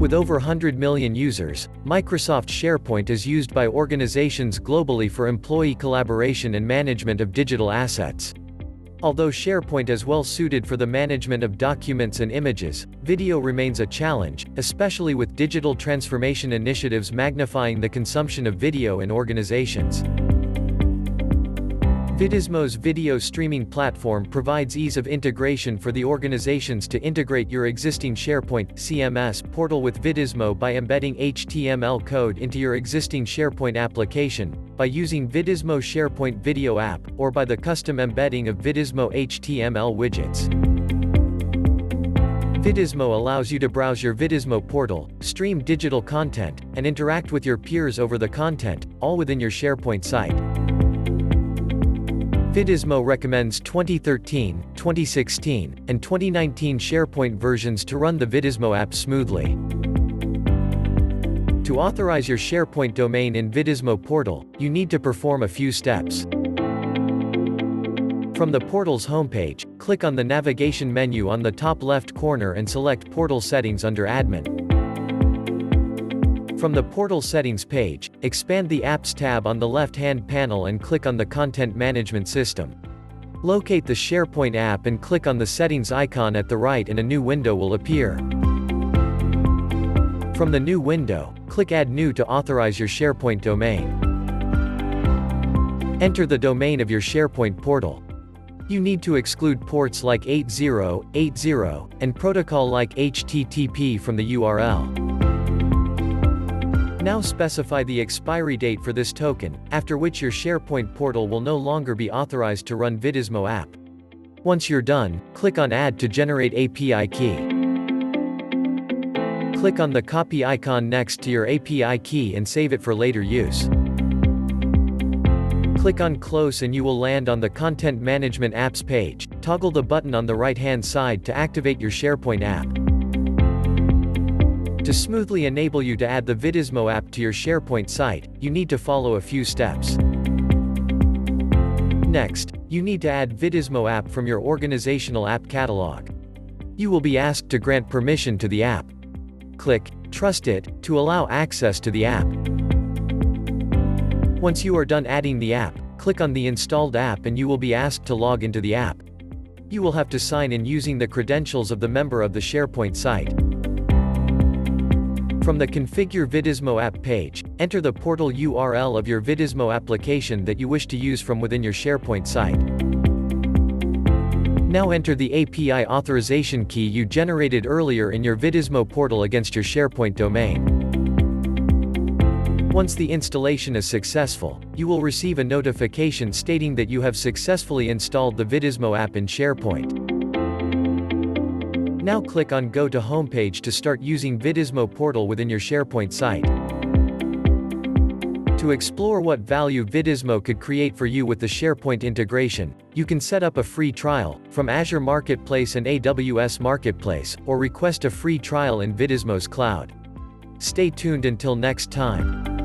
With over 100 million users, Microsoft SharePoint is used by organizations globally for employee collaboration and management of digital assets. Although SharePoint is well suited for the management of documents and images, video remains a challenge, especially with digital transformation initiatives magnifying the consumption of video in organizations. VIDIZMO's video streaming platform provides ease of integration for the organizations to integrate your existing SharePoint (CMS) portal with VIDIZMO by embedding HTML code into your existing SharePoint application, by using VIDIZMO SharePoint Video App, or by the custom embedding of VIDIZMO HTML widgets. VIDIZMO allows you to browse your VIDIZMO portal, stream digital content, and interact with your peers over the content, all within your SharePoint site. VIDIZMO recommends 2013, 2016, and 2019 SharePoint versions to run the VIDIZMO app smoothly. To authorize your SharePoint domain in VIDIZMO portal, you need to perform a few steps. From the portal's homepage, click on the navigation menu on the top left corner and select Portal Settings under Admin. From the Portal Settings page, expand the Apps tab on the left-hand panel and click on the Content Management System. Locate the SharePoint app and click on the Settings icon at the right and a new window will appear. From the new window, click Add New to authorize your SharePoint domain. Enter the domain of your SharePoint portal. You need to exclude ports like 8080 and protocol like HTTP from the URL. Now specify the expiry date for this token, after which your SharePoint portal will no longer be authorized to run VIDIZMO app. Once you're done, click on Add to generate API key. Click on the copy icon next to your API key and save it for later use. Click on Close and you will land on the Content Management Apps page. Toggle the button on the right-hand side to activate your SharePoint app. To smoothly enable you to add the VIDIZMO app to your SharePoint site, you need to follow a few steps. Next, you need to add VIDIZMO app from your organizational app catalog. You will be asked to grant permission to the app. Click Trust It to allow access to the app. Once you are done adding the app, click on the installed app and you will be asked to log into the app. You will have to sign in using the credentials of the member of the SharePoint site. From the Configure VIDIZMO app page, enter the portal URL of your VIDIZMO application that you wish to use from within your SharePoint site. Now enter the API authorization key you generated earlier in your VIDIZMO portal against your SharePoint domain. Once the installation is successful, you will receive a notification stating that you have successfully installed the VIDIZMO app in SharePoint. Now click on Go to Homepage to start using VIDIZMO portal within your SharePoint site. To explore what value VIDIZMO could create for you with the SharePoint integration, you can set up a free trial from Azure Marketplace and AWS Marketplace, or request a free trial in VIDIZMO's cloud. Stay tuned until next time.